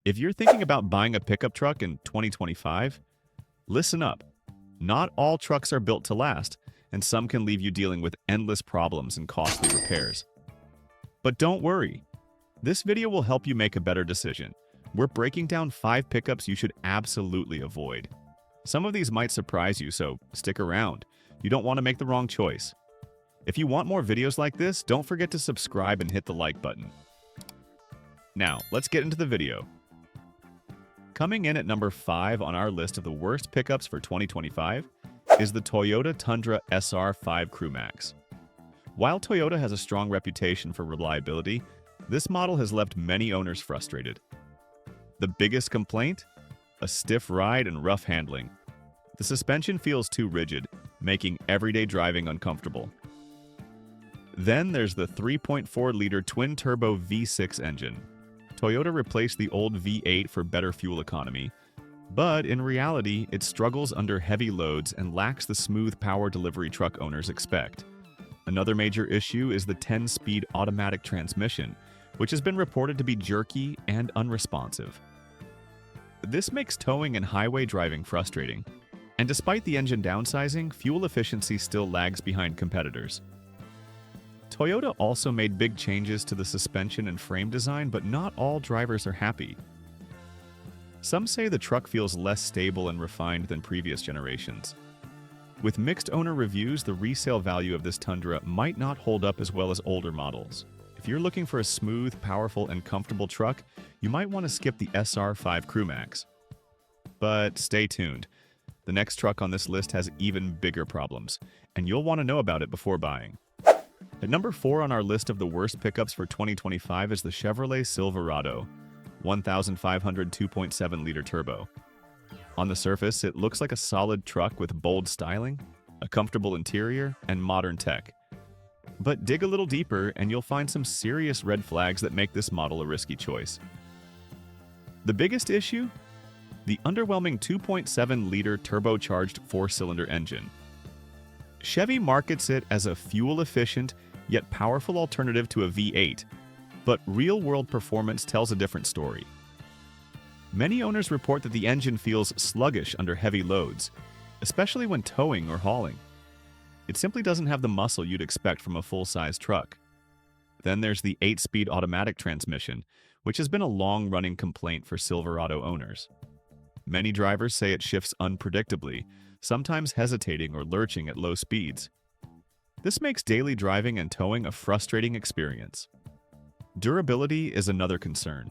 If you're thinking about buying a pickup truck in 2025, listen up. Not all trucks are built to last, and some can leave you dealing with endless problems and costly repairs. But don't worry. This video will help you make a better decision. We're breaking down 5 pickups you should absolutely avoid. Some of these might surprise you, so stick around. You don't want to make the wrong choice. If you want more videos like this, don't forget to subscribe and hit the like button. Now, let's get into the video. Coming in at number 5 on our list of the worst pickups for 2025 is the Toyota Tundra SR5 CrewMax. While Toyota has a strong reputation for reliability, this model has left many owners frustrated. The biggest complaint? A stiff ride and rough handling. The suspension feels too rigid, making everyday driving uncomfortable. Then there's the 3.4-liter twin-turbo V6 engine. Toyota replaced the old V8 for better fuel economy, but in reality, it struggles under heavy loads and lacks the smooth power delivery truck owners expect. Another major issue is the 10-speed automatic transmission, which has been reported to be jerky and unresponsive. This makes towing and highway driving frustrating, and despite the engine downsizing, fuel efficiency still lags behind competitors. Toyota also made big changes to the suspension and frame design, but not all drivers are happy. Some say the truck feels less stable and refined than previous generations. With mixed owner reviews, the resale value of this Tundra might not hold up as well as older models. If you're looking for a smooth, powerful, and comfortable truck, you might want to skip the SR5 CrewMax. But stay tuned. The next truck on this list has even bigger problems, and you'll want to know about it before buying. At number 4 on our list of the worst pickups for 2025 is the Chevrolet Silverado 1500 2.7-liter turbo. On the surface, it looks like a solid truck with bold styling, a comfortable interior, and modern tech. But dig a little deeper and you'll find some serious red flags that make this model a risky choice. The biggest issue? The underwhelming 2.7-liter turbocharged 4-cylinder engine. Chevy markets it as a fuel-efficient, yet powerful alternative to a V8, but real-world performance tells a different story. Many owners report that the engine feels sluggish under heavy loads, especially when towing or hauling. It simply doesn't have the muscle you'd expect from a full-size truck. Then there's the 8-speed automatic transmission, which has been a long-running complaint for Silverado owners. Many drivers say it shifts unpredictably, sometimes hesitating or lurching at low speeds. This makes daily driving and towing a frustrating experience. Durability is another concern.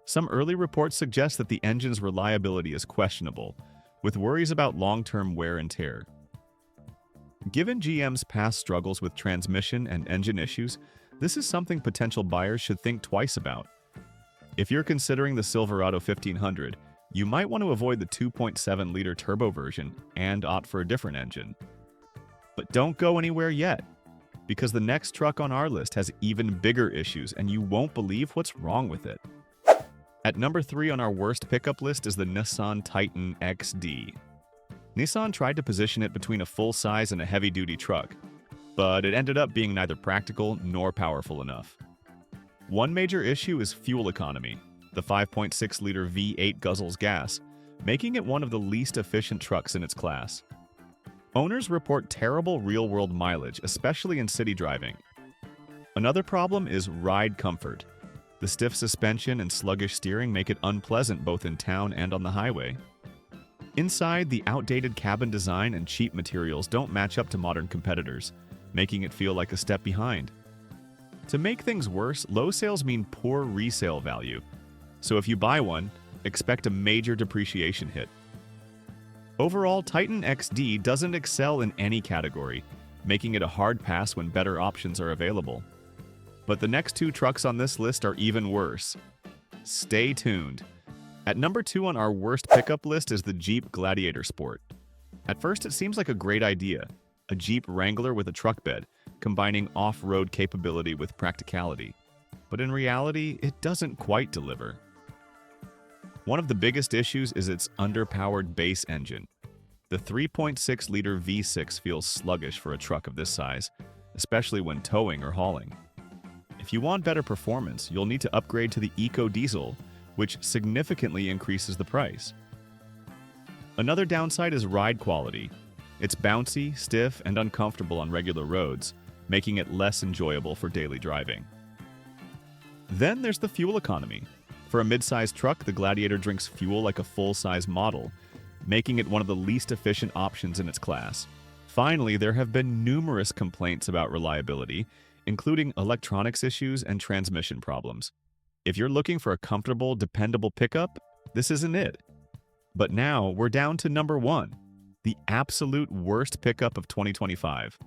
Some early reports suggest that the engine's reliability is questionable, with worries about long-term wear and tear. Given GM's past struggles with transmission and engine issues, this is something potential buyers should think twice about. If you're considering the Silverado 1500, you might want to avoid the 2.7-liter turbo version and opt for a different engine. But don't go anywhere yet, because the next truck on our list has even bigger issues and you won't believe what's wrong with it. At number 3 on our worst pickup list is the Nissan Titan XD. Nissan tried to position it between a full-size and a heavy-duty truck, but it ended up being neither practical nor powerful enough. One major issue is fuel economy. The 5.6-liter V8 guzzles gas, making it one of the least efficient trucks in its class. Owners report terrible real-world mileage, especially in city driving. Another problem is ride comfort. The stiff suspension and sluggish steering make it unpleasant both in town and on the highway. Inside, the outdated cabin design and cheap materials don't match up to modern competitors, making it feel like a step behind. To make things worse, low sales mean poor resale value. So if you buy one, expect a major depreciation hit. Overall, Titan XD doesn't excel in any category, making it a hard pass when better options are available. But the next 2 trucks on this list are even worse. Stay tuned. At number 2 on our worst pickup list is the Jeep Gladiator Sport. At first, it seems like a great idea, a Jeep Wrangler with a truck bed, combining off-road capability with practicality. But in reality, it doesn't quite deliver. One of the biggest issues is its underpowered base engine. The 3.6-liter V6 feels sluggish for a truck of this size, especially when towing or hauling. If you want better performance, you'll need to upgrade to the EcoDiesel, which significantly increases the price. Another downside is ride quality. It's bouncy, stiff, and uncomfortable on regular roads, making it less enjoyable for daily driving. Then there's the fuel economy. For a mid-sized truck, the Gladiator drinks fuel like a full-size model, making it one of the least efficient options in its class. Finally, there have been numerous complaints about reliability, including electronics issues and transmission problems. If you're looking for a comfortable, dependable pickup, this isn't it. But now we're down to number 1, the absolute worst pickup of 2025.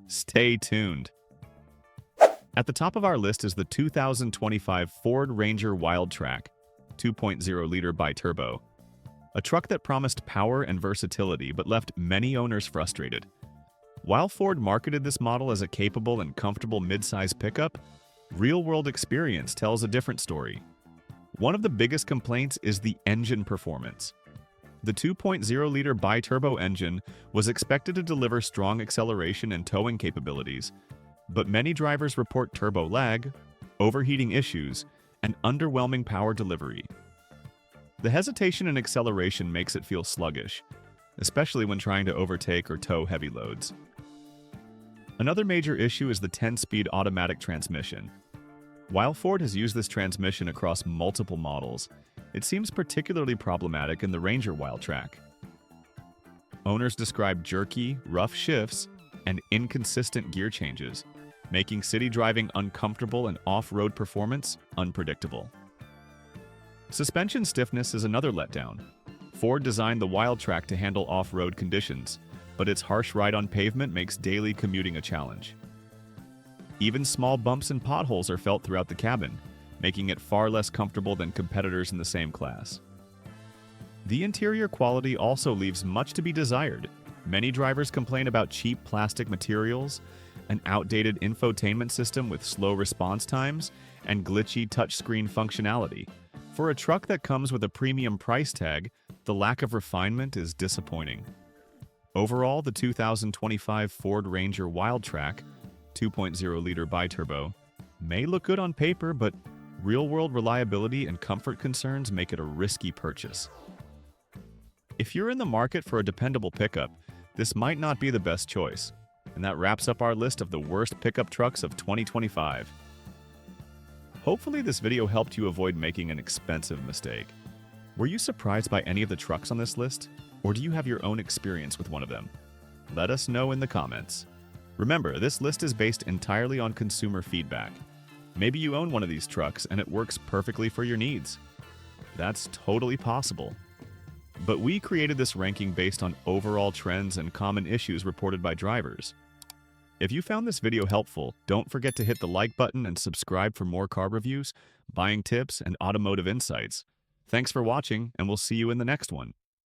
Stay tuned. At the top of our list is the 2025 Ford Ranger Wildtrak 2.0-liter bi-turbo, a truck that promised power and versatility but left many owners frustrated. While Ford marketed this model as a capable and comfortable mid-size pickup, real-world experience tells a different story. One of the biggest complaints is the engine performance. The 2.0-liter bi-turbo engine was expected to deliver strong acceleration and towing capabilities, but many drivers report turbo lag, overheating issues, and underwhelming power delivery. The hesitation and acceleration makes it feel sluggish, especially when trying to overtake or tow heavy loads. Another major issue is the 10-speed automatic transmission. While Ford has used this transmission across multiple models, it seems particularly problematic in the Ranger Wildtrak. Owners describe jerky, rough shifts, and inconsistent gear changes, making city driving uncomfortable and off-road performance unpredictable. Suspension stiffness is another letdown. Ford designed the Wildtrak to handle off-road conditions, but its harsh ride on pavement makes daily commuting a challenge. Even small bumps and potholes are felt throughout the cabin, making it far less comfortable than competitors in the same class. The interior quality also leaves much to be desired. Many drivers complain about cheap plastic materials, an outdated infotainment system with slow response times, and glitchy touchscreen functionality. For a truck that comes with a premium price tag, the lack of refinement is disappointing. Overall, the 2025 Ford Ranger Wildtrak 2.0-liter bi-turbo may look good on paper, but real-world reliability and comfort concerns make it a risky purchase. If you're in the market for a dependable pickup, this might not be the best choice. And that wraps up our list of the worst pickup trucks of 2025. Hopefully this video helped you avoid making an expensive mistake. Were you surprised by any of the trucks on this list? Or do you have your own experience with one of them? Let us know in the comments. Remember, this list is based entirely on consumer feedback. Maybe you own one of these trucks and it works perfectly for your needs. That's totally possible. But we created this ranking based on overall trends and common issues reported by drivers. If you found this video helpful, don't forget to hit the like button and subscribe for more car reviews, buying tips, and automotive insights. Thanks for watching, and we'll see you in the next one.